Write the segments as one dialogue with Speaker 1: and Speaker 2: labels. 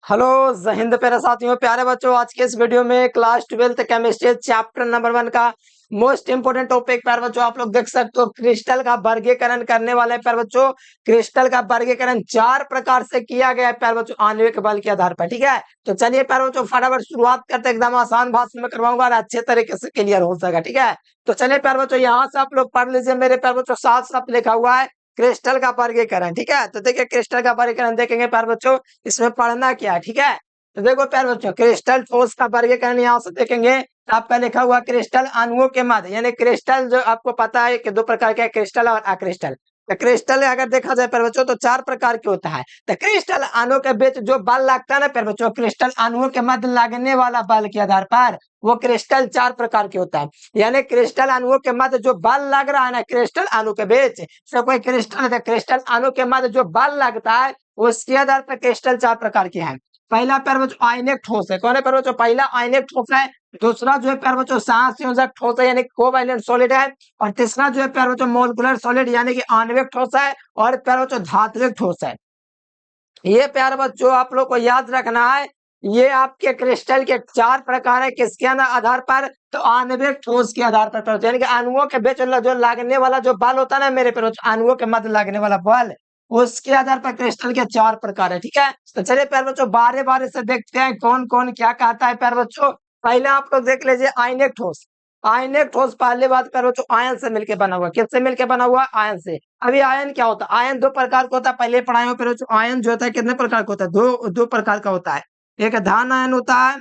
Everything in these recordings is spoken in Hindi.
Speaker 1: हेलो जय हिंद प्यारे साथियों, प्यारे बच्चों। आज के इस वीडियो में class 12th chemistry chapter number 1 का मोस्ट इंपोर्टेंट टॉपिक प्यारे बच्चों आप लोग देख सकते हो। क्रिस्टल का वर्गीकरण करने वाले प्यारे बच्चों, क्रिस्टल का वर्गीकरण 4 प्रकार से किया गया है प्यारे बच्चों, आणविक बल के आधार पर। ठीक है, तो चलिए प्यारे बच्चों फटाफट शुरुआत करते हैं। एकदम आसान भाषा में करवाऊंगा और अच्छे तरीके से क्लियर हो जाएगा। ठीक है, तो चलिए प्यारे बच्चों यहाँ से आप लोग पढ़ लीजिए। मेरे प्यारे बच्चों साथ साथ लिखा हुआ है क्रिस्टल का वर्गीकरण। ठीक है, तो देखिए क्रिस्टल का वर्गीकरण देखेंगे प्यारे बच्चों, इसमें पढ़ना क्या है। ठीक है, तो देखो प्यारे बच्चों क्रिस्टल ठोस का वर्गीकरण यहाँ से देखेंगे। तो आपका लिखा हुआ क्रिस्टल अणुओं के मध्य, यानी क्रिस्टल जो आपको पता है कि दो प्रकार के क्रिस्टल और अक्रिस्टल। तो क्रिस्टल अगर देखा जाए प्यारे बच्चों तो 4 प्रकार के होता है। तो क्रिस्टल अणुओं के बीच जो बल लगता है ना प्यारे बच्चों, क्रिस्टल अणुओं के मध्य लगने वाला बल के आधार पर वो क्रिस्टल 4 प्रकार के होता है। यानी क्रिस्टल अणुओं के मध्य जो बल लग रहा है ना क्रिस्टल अणु के बीच, से कोई क्रिस्टल अणु के मध्य जो बल लगता है उसके आधार पर क्रिस्टल 4 प्रकार के हैं। पहला प्यारे बच्चों आयनिक ठोस है। कौन है प्यारे बच्चों? पहला आयनिक ठोस है। दूसरा जो है प्यारे बच्चों सहसंयोजक ठोस है, यानी कोवैलेंट सॉलिड है। और तीसरा जो है प्यारे बच्चों मॉलिक्यूलर सॉलिड, यानी कि आणविक ठोस है। और प्यारे बच्चों धात्विक ठोस है। ये प्यारे बच्चों आप लोग को याद रखना है, ये आपके क्रिस्टल के 4 प्रकार है। किसके आधार पर? तो आणविक ठोस के आधार पर, यानी कि अणुओं के बीच जो लगने वाला जो बल होता है ना मेरे प्यारे बच्चों, अणुओं के मध्य लगने वाला बल, उसके आधार पर क्रिस्टल के 4 प्रकार है। ठीक है, तो चलिए प्यारे बच्चों बारे बारे से देखते हैं कौन कौन क्या कहता है प्यारे बच्चों। पहले आप लोग देख लीजिए आयनिक ठोस। आयनिक ठोस पहले बात प्यारे बच्चों आयन से मिलकर बना हुआ। किससे मिलकर बना हुआ? आयन से। अभी आयन क्या होता है? आयन 2 प्रकार का होता है, पहले पढ़ाए हो। फिर आयन जो होता है कितने प्रकार का होता है? दो प्रकार का होता है। एक धन आयन होता है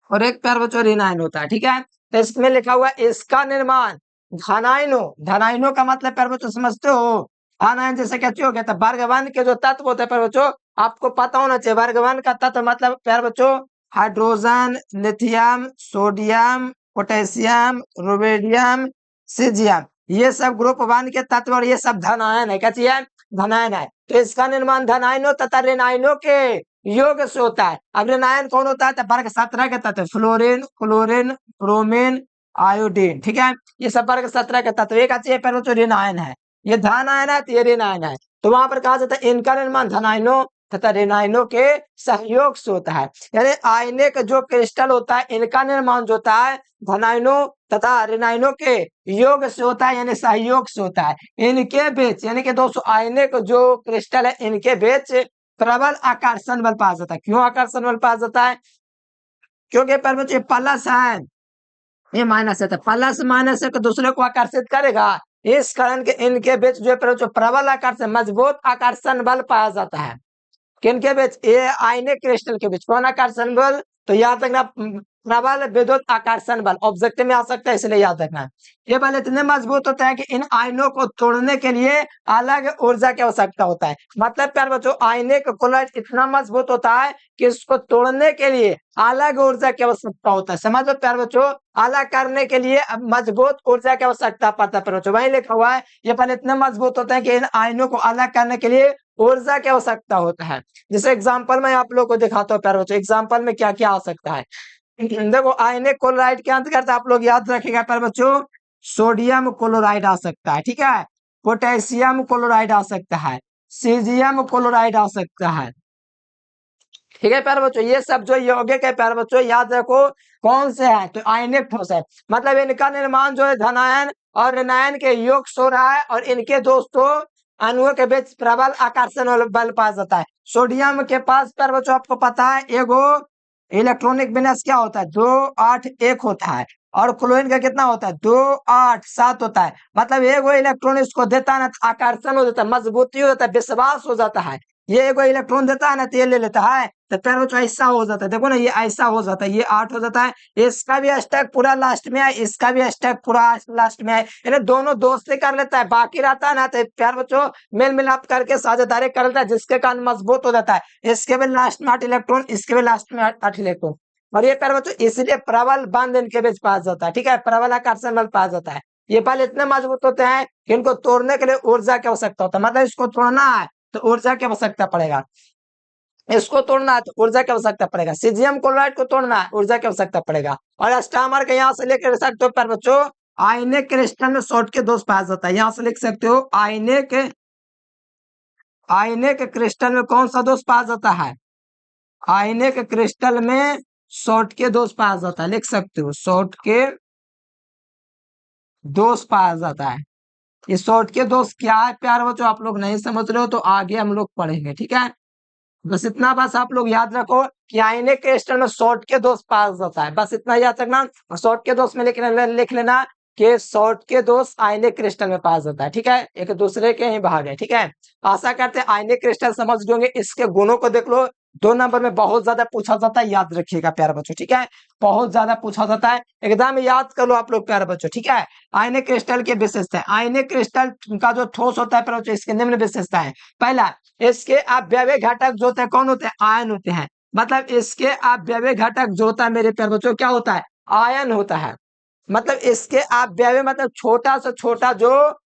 Speaker 1: और एक प्यारे बच्चों ऋण आयन होता है। ठीक है, तो इसमें लिखा हुआ है इसका निर्माण धनायनों। धनायनों का मतलब प्यारे बच्चों समझते हो? धन आयन जैसे कैसे हो गया था, वर्ग 1 के जो तत्व होते हैं प्यारे बच्चों आपको पता होना चाहिए। वर्ग 1 का तत्व मतलब प्यारे बच्चों hydrogen, lithium, sodium, potassium, rubidium, caesium, ये सब ग्रुप 1 के तत्व और ये सब धनायन है। क्या चाहिए? धनायन है। तो इसका निर्माण धनायनों तथा ऋणायनों के योग से होता है। अब ऋणायन कौन होता है? तो वर्ग 17 के तत्व फ्लोरीन, क्लोरीन, ब्रोमीन, आयोडीन। ठीक है, ये सब वर्ग 17 के तत्व। एक अच्छी पहले तो ऋणायन है, ये धन आयन है, तो ये ऋण आयन है। तो वहां पर कहा जाता है इनका निर्माण धनायनों तथा ऋणायनों के सहयोग से होता है। यानी आयनिक जो क्रिस्टल होता है इनका निर्माण जो होता है धनायनों तथा ऋणायनों के योग से होता है, यानी सहयोग से होता है। इनके बीच यानी कि दोस्तों आयनिक जो क्रिस्टल है इनके बीच प्रबल आकर्षण बल पाया जाता है। क्यों आकर्षण बल पाया जाता है? क्योंकि पर बच्चे प्लस है, ये माइनस है, तो प्लस माइनस एक दूसरे को आकर्षित करेगा। इस कारण के इनके बीच जो प्रबल आकर्षण मजबूत आकर्षण बल पाया जाता है। किनके बीच? ये आयनिक क्रिस्टल के बीच। कौन आकर्षण बल? तो याद रखना प्रबल विद्युत आकर्षण बल ऑब्जेक्टिव में आ सकता है, इसलिए याद रखना। ये बल इतने मजबूत होते हैं कि इन आयनों को तोड़ने के लिए अलग ऊर्जा की आवश्यकता होता है। मतलब प्यार बच्चों आयनिक क्लोराइड इतना मजबूत होता है कि इसको तोड़ने के लिए अलग ऊर्जा की आवश्यकता होता है। समझो प्यार बच्चों, अलग करने के लिए मजबूत ऊर्जा की आवश्यकता पड़ता है। प्यार बच्चों वही लिखा हुआ है, ये बल इतने मजबूत होते हैं कि इन आयनों को अलग करने के लिए ऊर्जा की आवश्यकता होता है। जैसे एग्जांपल में आप लोग को दिखाता हूँ प्यारे बच्चों, एग्जांपल में क्या क्या आ सकता है। देखो आयनिक क्लोराइड के अंतर्गत आप लोग याद रखिएगा प्यारे बच्चों, सोडियम क्लोराइड आ सकता है। ठीक है, पोटेशियम क्लोराइड आ सकता है, सीजियम क्लोराइड आ सकता है। ठीक है प्यारे बच्चों, ये सब जो यौगिक है प्यारे बच्चों याद रखो कौन से है, तो आयनिक ठोस है। मतलब इनका निर्माण जो है धनायन और ऋणायन के योग से हो रहा है और इनके दोस्तों अणुओं के बीच प्रबल आकर्षण बल पाया जाता है। सोडियम के पास प्यारे बच्चों आपको पता है एगो इलेक्ट्रॉनिक विन्यास क्या होता है? 281 होता है। और क्लोरीन का कितना होता है? 287 होता है। मतलब एगो इलेक्ट्रॉन इसको देता है ना तो आकर्षण हो जाता है, मजबूती हो जाता है, विश्वास हो जाता है। ये एगो इलेक्ट्रॉन देता है ना तो ये ले लेता है, तो प्यारे बच्चों ऐसा हो जाता है। देखो ना ये ऐसा हो जाता है, ये 8 हो जाता है। इसका भी स्टैक पूरा लास्ट में है, इसका भी स्टैक पूरा लास्ट में है, यानी दोनों दोस्ती कर लेता है। बाकी रहता है ना तो प्यारे बच्चों मेल मिलाप करके साझेदारी कर लेता है, जिसके कारण मजबूत हो जाता है। इसके भी लास्ट में 8 इलेक्ट्रॉन, इसके भी लास्ट में 8 इलेक्ट्रॉन। और ये प्यारे बच्चों इसलिए प्रबल बंध इनके बीच पाया जाता है। ठीक है, प्रबल आकर्षण बल पाया जाता है। ये बल इतने मजबूत होते हैं कि इनको तोड़ने के लिए ऊर्जा की आवश्यकता होता है। मतलब इसको तोड़ना है तो ऊर्जा की आवश्यकता पड़ेगा, इसको तोड़ना है तो ऊर्जा की आवश्यकता पड़ेगा, सीजियम क्लोराइड को तोड़ना है ऊर्जा की आवश्यकता पड़ेगा। और स्टामर के यहाँ से लेकर सकते हो प्यारे बच्चों आयनिक क्रिस्टल में शॉर्ट के दोष पाया जाता है। यहाँ से लिख सकते हो आयनिक, आयनिक क्रिस्टल में कौन सा दोष पाया जाता है? आयनिक क्रिस्टल में शॉर्ट के दोष पाया जाता है, लिख सकते हो शॉर्ट के दोष पाया जाता है। ये शॉर्ट के दोष क्या है प्यारे बच्चों, आप लोग नहीं समझ रहे हो तो आगे हम लोग पढ़ेंगे, ठीक है। बस इतना बस आप लोग याद रखो कि आयनिक क्रिस्टल में शॉर्ट के दोष पाया जाता है, बस इतना याद रखना। और शॉर्ट के दोष में लिख लेना कि शॉर्ट के दोष आयनिक क्रिस्टल में पाया जाता है, ठीक है। एक दूसरे के ही भाग है, ठीक है। आशा करते हैं आयनिक क्रिस्टल समझ गए। इसके गुणों को देख लो, 2 नंबर में बहुत ज्यादा पूछा जाता है, याद रखिएगा प्यारे बच्चों, ठीक है। बहुत ज्यादा पूछा जाता है, एकदम याद कर लो आप लोग प्यारे बच्चों, ठीक है। आयनिक क्रिस्टल की विशेषता, आयनिक क्रिस्टल का जो ठोस होता है प्यारे बच्चों, इसके निम्न विशेषता है। पहला, इसके अपव्यय घटक जो होते हैं कौन होते हैं, आयन होते हैं। मतलब इसके अपव्यय घटक जो होता है मेरे प्यारे बच्चों क्या होता है, आयन होता है। मतलब इसके अपव्यय मतलब छोटा से छोटा जो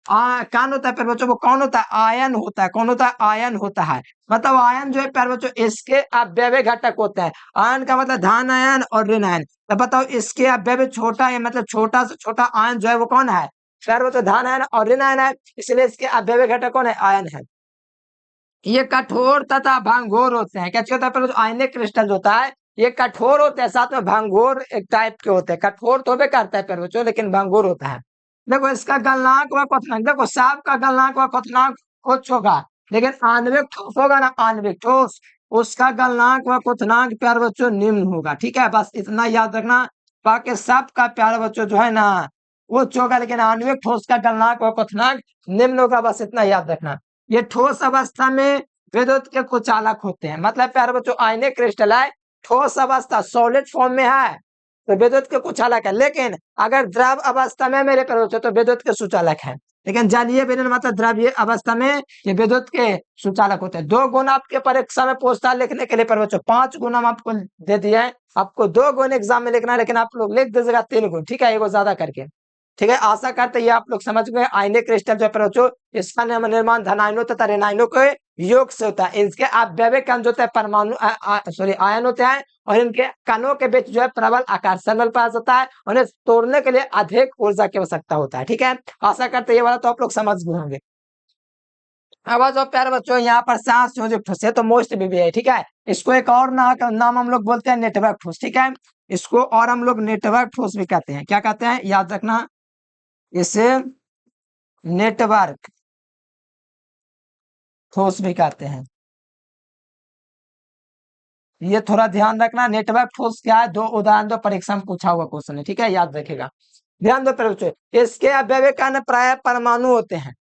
Speaker 1: कौन होता है प्यारे बच्चों, वो कौन होता है, आयन होता है। कौन होता है, आयन होता है। मतलब आयन जो है प्यारे बच्चों इसके अपव्यय घटक होते हैं। आयन का मतलब धन आयन और ऋण आयन। तो बताओ इसके अपव्यय छोटा है, मतलब छोटा से छोटा आयन जो है वो कौन है प्यारे बच्चों, धन आयन और ऋण आयन है। इसलिए इसके अपव्यय घटक कौन है, आयन है। ये कठोर तथा भंगुर होते हैं। क्या होता है पर जो आयनिक क्रिस्टल होता है ये कठोर होते हैं, साथ में भंगुर एक टाइप के होते हैं। कठोर तो भी करता है पर बच्चों, लेकिन भंगुर होता है। देखो इसका गलनांक व क्वथनांक, देखो सांप का गलनांक व क्वथनांक उच्च होगा, लेकिन आणविक ठोस होगा ना, आणविक ठोस, उसका गलनांक व क्वथनांक प्यारे बच्चों निम्न होगा, ठीक है। बस इतना याद रखना। बाकी सब का प्यारे बच्चों जो है ना उच्च होगा, लेकिन आणविक ठोस का गलनांक व क्वथनांक निम्न होगा, बस इतना याद रखना। ये ठोस अवस्था में विद्युत के कुचालक होते हैं। मतलब प्यारे बच्चों आयनिक क्रिस्टल है, ठोस अवस्था सॉलिड फॉर्म में है तो विद्युत के कुचालक है, लेकिन अगर द्रव अवस्था में मेरे प्यारे बच्चों तो विद्युत के सुचालक है। लेकिन जलीय विलीन मतलब द्रव्य अवस्था में ये विद्युत के सुचालक होते हैं। 2 गुण आपके परीक्षा में पूछता है लिखने के लिए प्यारे बच्चों, 5 गुण हम आपको दे दिए हैं, आपको 2 गुण एग्जाम में लिखना है, लेकिन आप लोग लिख दीजिएगा 3 गुण, ठीक है, एगो ज्यादा करके, ठीक है। आशा करते हैं ये आप लोग समझ गए। आयनिक क्रिस्टल जो है इसका निर्माण धनायनों तथा ऋणायनों के योग से होता है। इनके अपव्यय कण जो होता है परमाणु सॉरी आयन होते हैं, और इनके कणों के बीच जो है प्रबल आकर्षण बल पाया जाता है। उन्हें तोड़ने के लिए अधिक ऊर्जा की आवश्यकता होता है, ठीक है। आशा करते हैं ये वाला तो आप लोग समझ गए होंगे। अब जो प्यारे बच्चों यहाँ पर सांस संयोजक ठोस है तो मोस्ट भी है, ठीक है। इसको एक और नाम हम लोग बोलते हैं नेटवर्क ठोस, ठीक है। इसको और हम लोग नेटवर्क ठोस भी कहते हैं। क्या कहते हैं, याद रखना, इसे नेटवर्क ठोस भी कहते हैं। ये थोड़ा ध्यान रखना, नेटवर्क ठोस क्या है, 2 उदाहरण दो, परीक्षा में पूछा हुआ क्वेश्चन है, ठीक है, याद रखेगा। ध्यान दो बच्चों, इसके अपव्यय कण प्राय परमाणु होते हैं।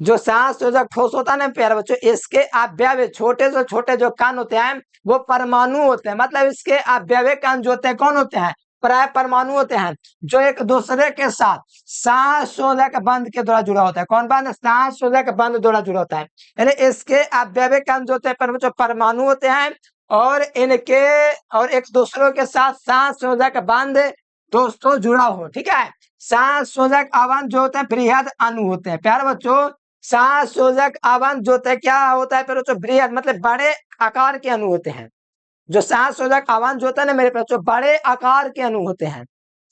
Speaker 1: जो सांस संयोजक ठोस होता है ना प्यारे बच्चों, इसके अपव्यय छोटे से छोटे जो कण होते हैं वो परमाणु होते हैं। मतलब इसके अपव्यय कण जो होते हैं कौन होते हैं, प्राय परमाणु होते हैं, जो एक दूसरे के साथ सांस संयोजक बंध के द्वारा जुड़ा होता है। कौन बंध, सांस संयोजक बंध द्वारा जुड़ा होता है। यानी इसके अपव्यय कण जो होते हैं बच्चों परमाणु होते हैं, और इनके और एक दूसरे के साथ सांस संयोजक बंध दोस्तों जुड़ा हो, ठीक है। सांस संयोजक आबंध जो होते हैं बृहद अणु होते हैं। प्यारे बच्चों सांस संयोजक आबंध जो होता है क्या होता है प्यारे बच्चों, बृहद मतलब बड़े आकार के अणु होते हैं। जो सांस संयोजक आबंध जो होता है ना मेरे बच्चों, बड़े आकार के अणु होते हैं।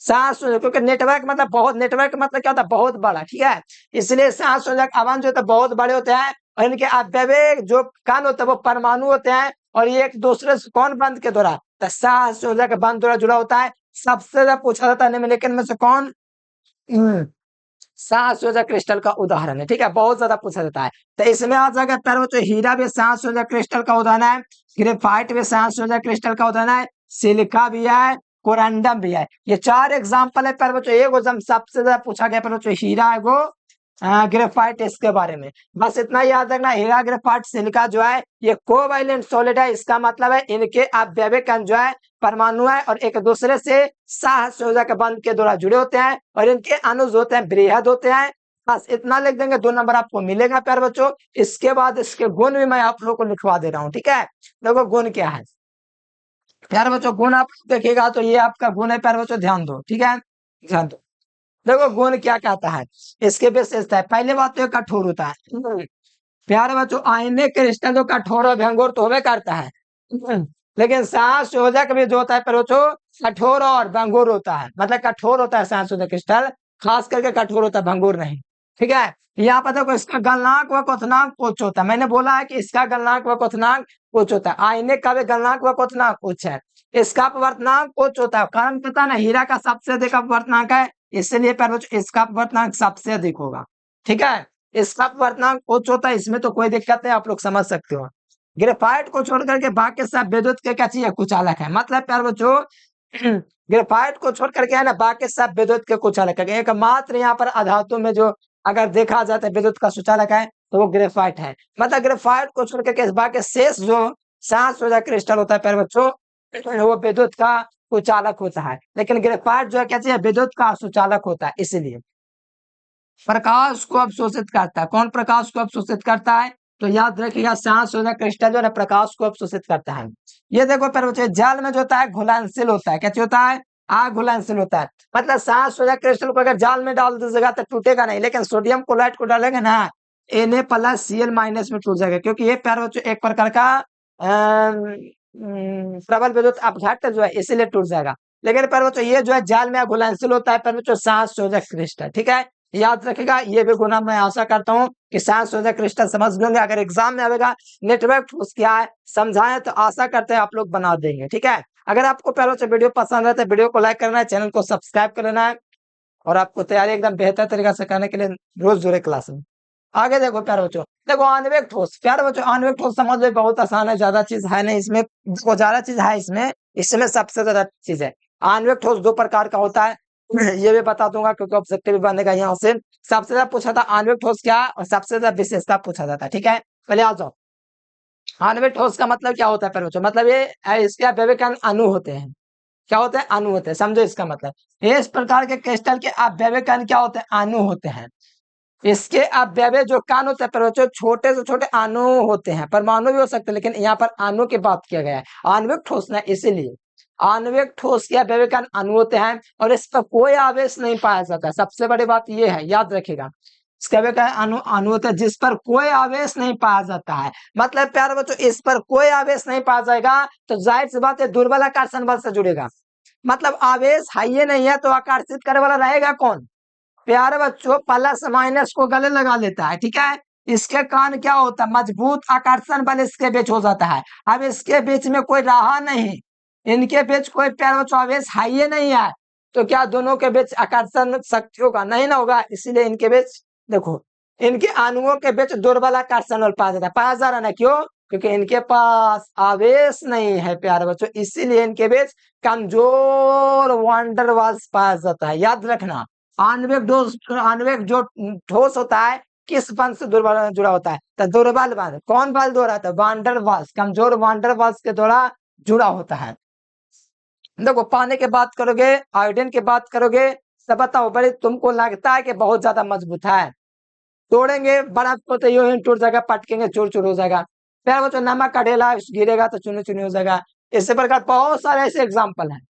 Speaker 1: सांस क्योंकि नेटवर्क मतलब बहुत, नेटवर्क मतलब क्या होता है, बहुत बड़ा, ठीक है। इसलिए सांस संयोजक आबंध जो होता है बहुत बड़े होते हैं, और इनके अपव्यय जो कण होते हैं वो परमाणु होते हैं, और ये एक दूसरे से कौन बंध के द्वारा, तो सांस संयोजक बंध द्वारा जुड़ा होता है। सबसे ज्यादा पूछा जाता है निम्नलिखित में से कौन सांस संयोजक क्रिस्टल का उदाहरण है, ठीक है, बहुत ज्यादा पूछा जाता है। तो इसमें आ जाएगा प्यारे बच्चों हीरा भी सांस संयोजक क्रिस्टल का उदाहरण है, ग्रेफाइट भी सांस संयोजक क्रिस्टल का उदाहरण है, सिलिका भी है, कोरंडम भी है। ये 4 एग्जाम्पल है प्यारे बच्चों। एगो सबसे ज्यादा पूछा गया प्यारे बच्चों हीरा है वो ग्रेफाइट, इसके बारे में बस इतना याद रखना। हीरा ग्रेफाइट सिलिका जो है ये कोवैलेंट सॉलिड है। इसका मतलब है इनके अपव्यय कण जो है परमाणु है, और एक दूसरे से सह संयोजक बंध के द्वारा जुड़े होते हैं, और इनके अणु होते हैं बृहद होते हैं। बस इतना लिख देंगे, 2 नंबर आपको मिलेगा प्यारे बच्चों। इसके बाद इसके गुण भी मैं आप लोगों को लिखवा दे रहा हूँ, ठीक है। देखो गुण क्या है प्यारे बच्चों, गुण आप देखिएगा तो ये आपका गुण है प्यारे बच्चों, ध्यान दो, ठीक है, ध्यान दो। देखो गुण क्या कहता है, इसके विशेषता है। पहले बात तो ये कठोर होता है प्यारे बच्चों। आयनिक क्रिस्टल जो कठोर और भंगुर तो होवे करता है, लेकिन सांस संयोजक भी जो होता है प्यारे बच्चों कठोर और भंगुर होता है। मतलब कठोर होता है सांस संयोजक क्रिस्टल, खास करके कठोर होता है, भंगुर नहीं। ठीक है। यहाँ पर देखो इसका गलनांक व क्वथनांक उच्च होता है। मैंने बोला है कि इसका गलनांक व क्वथनांक उच्च होता है। आईने का भी गलनांक व क्वथनांक उच्च है, इसका अपवर्तनांक उच्च होता है। कारण पता ना, हीरा का सबसे अधिक अपवर्तनांक है, इसलिए इसका अपवर्तनांक सबसे अधिक होगा। ठीक है, इसका अपवर्तनांक उच्च होता है, इसमें तो कोई दिक्कत नहीं, आप लोग समझ सकते हो। ग्रेफाइट को छोड़ करके बाकी सब विद्युत के क्या चाहिए, कुचालक है। मतलब प्यार बच्चों ग्रेफाइट को छोड़ करके है ना, बाकी सब विद्युत के कुचालक है। एकमात्र यहाँ पर अधातु में जो अगर देखा जाता है विद्युत का सुचालक है तो वो ग्रेफाइट है। मतलब ग्रेफाइट को छोड़ करके बाकी शेष जो 7 क्रिस्टल होता है प्यारे बच्चों, वो विद्युत का कुचालक होता है। लेकिन ग्रेफाइट जो है क्या चाहिए, विद्युत का सुचालक होता है। इसलिए प्रकाश को अवशोषित करता है। कौन प्रकाश को अवशोषित करता है, तो याद रखिएगा 7 क्रिस्टल जो है प्रकाश को अवशोषित करता है। ये देखो प्यारे बच्चों, जल में जो होता है घुलनशील होता है। क्या होता है, घुलनशील होता है। मतलब 7 क्रिस्टल को अगर जाल में डाल दीजिएगा तो टूटेगा नहीं, लेकिन सोडियम क्लोराइड को डालेंगे ना, Na+Cl- में टूट जाएगा, क्योंकि ये प्यारे बच्चों एक प्रकार का प्रबल विद्युत अपघट्ट जो है, इसीलिए टूट जाएगा। लेकिन प्यारे बच्चों ये जो है जाल में घुलनशील होता है प्यारे बच्चों 7 क्रिस्टल। ठीक है, याद रखेगा ये भी गुना। मैं आशा करता हूँ कि 7 क्रिस्टल समझ लेंगे। अगर एग्जाम में आएगा नेटवर्क ठोस क्या है समझाएं तो आशा करते हैं आप लोग बना देंगे। ठीक है, अगर आपको पहले से वीडियो पसंद है तो वीडियो को लाइक करना है, चैनल को सब्सक्राइब कर लेना है, और आपको तैयारी एकदम बेहतर तरीका से करने के लिए रोज जुड़े क्लास में। आगे देखो प्यारे बच्चों, देखो आणविक ठोस। प्यारे बच्चों आणविक ठोस समझ लो बहुत आसान है, ज्यादा चीज है नहीं इसमें। देखो ज्यादा चीज है इसमें, इसमें सबसे ज्यादा चीज है। आणविक ठोस 2 प्रकार का होता है, ये भी बता दूंगा क्योंकि ऑब्जेक्टिव भी बनेगा यहाँ से। सबसे ज्यादा पूछा था आणविक ठोस क्या, और सबसे ज्यादा विशेषता पूछा जाता है। ठीक है, पहले आ जाओ। आणविक ठोस का मतलब क्या होता है प्यारे बच्चों, मतलब ये इसके अपव्यय अणु होते हैं। क्या होते हैं, अणु होते हैं, समझो इसका मतलब। इस प्रकार के क्रिस्टल के अपव्यय क्या होते हैं, अणु होते हैं। इसके अपव्यय जो कण होते हैं बच्चों, छोटे से छोटे अणु होते हैं, परमाणु भी हो सकते हैं, लेकिन यहाँ पर अणु की बात किया गया है। आणविक ठोस ना, इसीलिए आणविक ठोस के अपव्यय कण अणु होते हैं, और इस पर कोई आवेश नहीं पाया जाता। सबसे बड़ी बात यह है, याद रखिएगा। इसके अपव्यय कण अणु अणु होते हैं जिस पर कोई आवेश नहीं पाया जाता है। मतलब प्यारे बच्चों, इस पर कोई आवेश नहीं पाया जाएगा तो जाहिर सी बात है दुर्बल आकर्षण बल से जुड़ेगा। मतलब आवेश है ये नहीं है तो आकर्षित करने वाला रहेगा कौन, प्यारे बच्चों प्लस माइनस को गले लगा लेता है। ठीक है, इसके कारण क्या होता है, मजबूत आकर्षण बल इसके बीच हो जाता है। अब इसके बीच में कोई रहा नहीं, इनके बीच कोई प्यारे बच्चों आवेश है ये नहीं है, तो क्या दोनों के बीच आकर्षण शक्ति होगा, नहीं ना होगा। इसलिए इनके बीच देखो, इनके अणुओं के बीच दुर्बल आकर्षण बल पाया जाता है। पाया जा रहा ना, क्यों, क्योंकि इनके पास आवेश नहीं है प्यारे बच्चों, इसीलिए इनके बीच कमजोर वंडर वाल्स पाया जाता है। याद रखना, आणविक जो ठोस होता है किस बल से दुर्बल जुड़ा होता है, तो दुर्बल बल। कौन बल द्वारा, तो वांडर वाल्स, कमजोर वांडर वाल्स के द्वारा जुड़ा होता है। देखो पानी की बात करोगे, आयोडीन की बात करोगे, तो बताओ बड़े तुमको लगता है कि बहुत ज्यादा मजबूत है, तोड़ेंगे बर्फ को तो यूं ही टूट जाएगा, पटकेंगे चूर चूर हो जाएगा। फिर वो जो नमक का ढेला गिरेगा तो चुनी चुनी हो जाएगा। इसी प्रकार बहुत सारे ऐसे एग्जाम्पल हैं,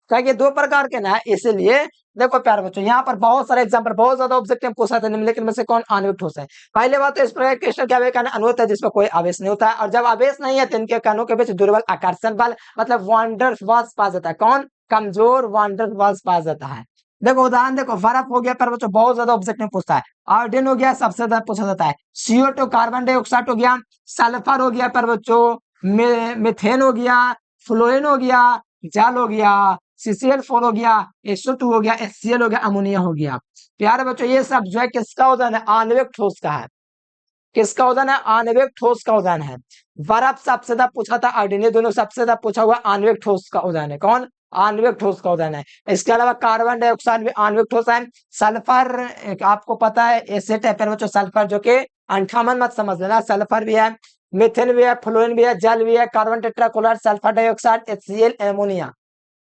Speaker 1: क्या 2 प्रकार के ना है, इसलिए देखो प्यारे बच्चों यहाँ पर बहुत सारे एग्जाम्पल, बहुत ज्यादा ऑब्जेक्टिव पूछा था निम्नलिखित में से कौन आणविक ठोस है। पहले बात तो इस प्रकार क्रिस्टल के अपव्यय अणु होता है जिसमें कोई आवेश नहीं होता है, और जब आवेश नहीं है तो इनके कणों के बीच दुर्बल आकर्षण बल मतलब वांडर वाल्स पाया जाता है। कौन, कमजोर वांडर वाल्स पाया जाता है। देखो उदाहरण देखो, बर्फ हो गया प्यारे बच्चों, बहुत ज्यादा ऑब्जेक्टिव पूछता है। आयोडीन हो गया, सबसे ज्यादा पूछा जाता है। CO2 कार्बन डाइऑक्साइड हो गया, सल्फर हो गया प्यारे बच्चों, मिथेन हो गया, फ्लोरीन हो गया, जल हो गया, CCl4 हो गया, SO2 हो गया, HCl हो गया, अमोनिया हो गया। प्यारे बच्चों ये सब जो है किसका उदाहरण है, आणविक ठोस का है। किसका उदाहरण है, आणविक ठोस का उदाहरण है। बर्फ सबसे ज्यादा पूछा था, आयोडीन, ये दोनों सबसे ज्यादा पूछा हुआ आणविक ठोस का उदाहरण है। कौन, आणविक ठोस का उदाहरण है। इसके अलावा कार्बन डाइऑक्साइड भी आणविक ठोस है। सल्फर आपको पता है एसिड है प्यारे बच्चों, सल्फर जो कि अंठामन मत समझ लेना, सल्फर भी है, मिथेन भी है, फ्लोरीन भी है, जल भी है, carbon tetrachloride, sulphur dioxide, HCl, ammonia,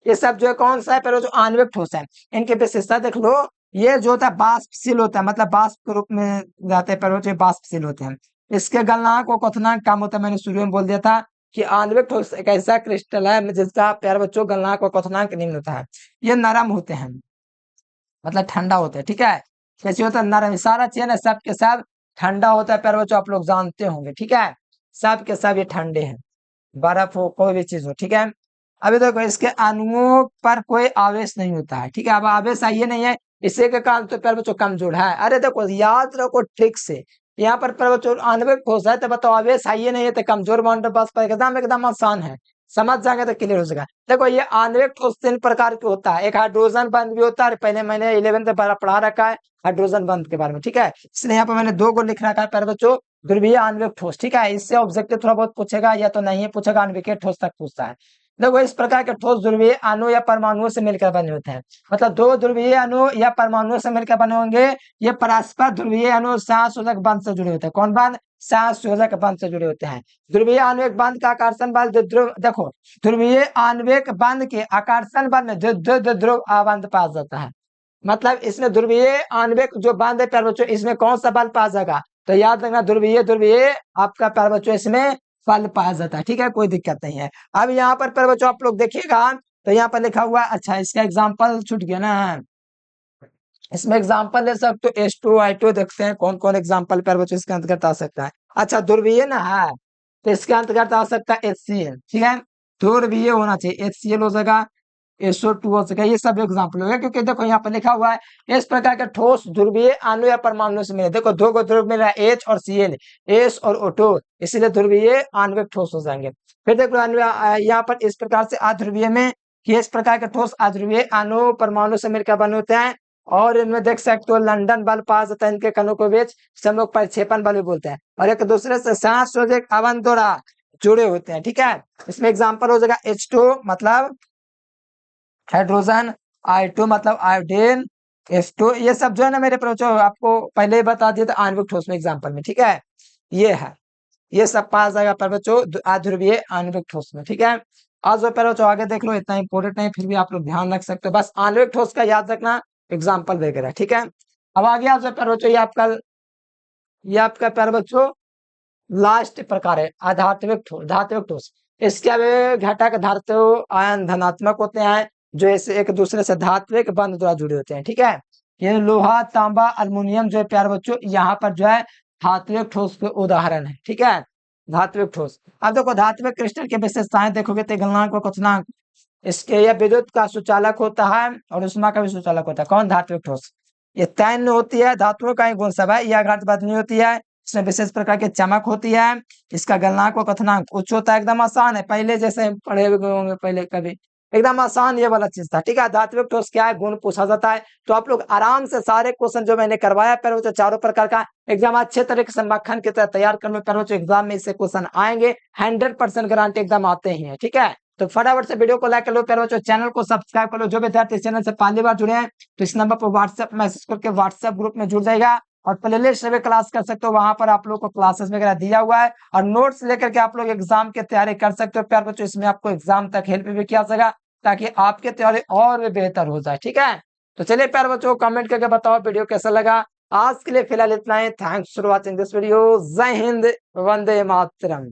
Speaker 1: ये सब जो है कौन सा है पहले जो आणविक ठोस है। इनकी विशेषता देख लो, ये जो होता है वाष्पशील होता है, मतलब वाष्प के रूप में जाते हैं पहले जो वाष्पशील होते हैं। इसके गलनांक और क्वथनांक कम होता है, मैंने शुरू में बोल दिया था कि आणविक ठोस एक ऐसा क्रिस्टल है जिसका प्यारे बच्चों गलनांक और क्वथनांक निम्न होता है। ये नरम होते हैं, मतलब ठंडा होता है। ठीक है, कैसे होता है, नरम, सारा चीज है सब के सब ठंडा होता है प्यारे बच्चों, आप लोग जानते होंगे। ठीक है, सब के सब ये ठंडे हैं, बर्फ हो कोई भी चीज हो। ठीक है, अभी देखो इसके अणुओं पर कोई आवेश नहीं होता है। ठीक है, अब आवेश आइए नहीं है, इसी के कारण तो प्यारे बच्चों कमजोर है। अरे देखो याद रखो ठीक से, यहाँ पर प्यारे बच्चों आणविक ठोस है तो बताओ आवेश है ये नहीं है तो कमजोर बॉन्ड पास पर एकदम आसान है, समझ जाएंगे तो क्लियर हो जाएगा। देखो ये आणविक ठोस 3 प्रकार के होता है, एक हाइड्रोजन बंध भी होता है, पहले मैंने 11th में पढ़ा रखा है हाइड्रोजन बंध के बारे में, ठीक है। इसलिए यहाँ पर मैंने 2 को लिख रखा है प्यारे बच्चों, ध्रुवीय आणविक ठोस, ठीक है। इससे ऑब्जेक्टिव थोड़ा बहुत पूछेगा या तो नहीं पूछेगा, आणविक ठोस तक पूछता है। देखो इस प्रकार के ठोस ध्रुवीय अणु या परमाणुओं से मिलकर बने होते हैं, मतलब 2 ध्रुवीय अणु या परमाणुओं से मिलकर बने होंगे। ये परस्पर ध्रुवीय अणु सहसंयोजक बंध से जुड़े होते हैं। कौन बंध? सहसंयोजक बंध से जुड़े होते हैं। ध्रुवीय आणविक बंध का आकर्षण बल देखो ध्रुवीय आणविक बंध के आकर्षण बल में ध्रुव आबंध पाया जाता है, मतलब इसमें ध्रुवीय आणविक जो बंध है प्यारे बच्चों इसमें कौन सा बल पाया जाएगा, तो याद रखना ध्रुवीय ध्रुवीय आपका प्यारे बच्चों इसमें फल पाया जाता है, ठीक है, कोई दिक्कत नहीं है। अब यहाँ पर प्यारे बच्चों आप लोग देखिएगा तो यहाँ पर लिखा हुआ है, अच्छा इसका एग्जाम्पल छूट गया ना, इसमें एग्जाम्पल ले सकते हो H2O देखते हैं कौन कौन एग्जाम्पल प्यारे बच्चों इसके अंतर्गत आ सकता है। अच्छा ध्रुवीय ना है तो इसके अंतर्गत आ सकता है HCl, ठीक है, ध्रुवीय होना चाहिए, HCl हो जाएगा, SO2 हो सके, ये सब एग्जाम्पल हो गया। क्योंकि देखो यहाँ पर लिखा हुआ है इस प्रकार के ठोस ध्रुवीय अणु या परमाणु से मिले, देखो 2 को ध्रुव मिल रहा है H और Cl, S और O2, इसलिए ध्रुवीय आणविक ठोस हो जाएंगे। फिर देखो यहाँ पर इस प्रकार से अध्रुवीय में कि इस प्रकार के ठोस अध्रुवीय अणु परमाणु से मिलकर बने होते हैं, और इनमें देख सकते हो लंदन बल पाया जाता है इनके कणों के बीच, हम लोग परिक्षेपण बल भी बोलते हैं, और एक दूसरे से सहसंयोजक आबंध द्वारा जुड़े होते हैं, ठीक है। इसमें एग्जाम्पल हो जाएगा H2 मतलब हाइड्रोजन, I2 मतलब आयोडीन, F2, ये सब जो है ना मेरे प्रोचो आपको पहले ही बता दिया था आणविक ठोस में एग्जाम्पल में, ठीक है। ये है, ये सब पास जाएगा पर बच्चों अध्रुवीय आणविक ठोस में, ठीक है। आज जो पर बच्चों आगे देख लो, इतना इंपॉर्टेंट नहीं फिर भी आप लोग ध्यान रख सकते हो, बस आणविक ठोस का याद रखना एग्जाम्पल वगैरह, ठीक है। अब आगे आप जो पर बच्चों ये आपका प्यारे बच्चों लास्ट प्रकार है अधात्विक ठोस, धात्विक ठोस। इसके घटक धातु आयन धनात्मक होते हैं जो इसे एक दूसरे से धात्विक बंध द्वारा जुड़े होते हैं, ठीक है। ये लोहा तांबा अल्युमिनियम जो है प्यारे बच्चों यहाँ पर जो है धात्विक ठोस के उदाहरण है, ठीक है, धात्विक ठोस। अब देखो धात्विक क्रिस्टल की विशेषताएं देखोगे तो गलनांक व क्वथनांक, इसके यह विद्युत का सुचालक होता है और उष्मा का भी सुचालक होता है। कौन? धात्विक ठोस। ये तैन्य होती है, धातुओं का ही गुण सब है, यह आघातवादी होती है, इसमें विशेष प्रकार की चमक होती है, इसका गलनांक व क्वथनांक उच्च होता है, एकदम आसान है, पहले जैसे पढ़े हुए होंगे पहले कभी, एकदम आसान ये वाला चीज था, ठीक है। धात्विक ठोस क्या है, गुण पूछा जाता है, तो आप लोग आराम से सारे क्वेश्चन जो मैंने करवाया पर तो चारों प्रकार का एग्जाम अच्छे तरीके से मक्खन की तरह तैयार कर लो पर एग्जाम में इससे क्वेश्चन आएंगे, 100% गारंटी एकदम आते ही है, ठीक है। तो फटाफट से वीडियो को लाइक कर लो प्यारे बच्चों, चैनल को सब्सक्राइब कर लो, जो विद्यार्थी इस चैनल से पहली बार जुड़े हैं तो इस नंबर पर व्हाट्सएप मैसेज करके व्हाट्सएप ग्रुप में जुड़ जाएगा, और प्लेलिस्ट से भी क्लास कर सकते हो, वहां पर आप लोग को क्लासेस वगैरह दिया हुआ है, और नोट्स लेकर के आप लोग एग्जाम की तैयारी कर सकते हो प्यारे बच्चों, इसमें आपको एग्जाम तक हेल्प भी किया जाएगा ताकि आपकी तैयारी और भी बेहतर हो जाए, ठीक है। तो चलिए प्यारे बच्चों कमेंट करके बताओ वीडियो कैसा लगा। आज के लिए फिलहाल इतना ही, thanks for watching this video, जय हिंद, वंदे मातरम।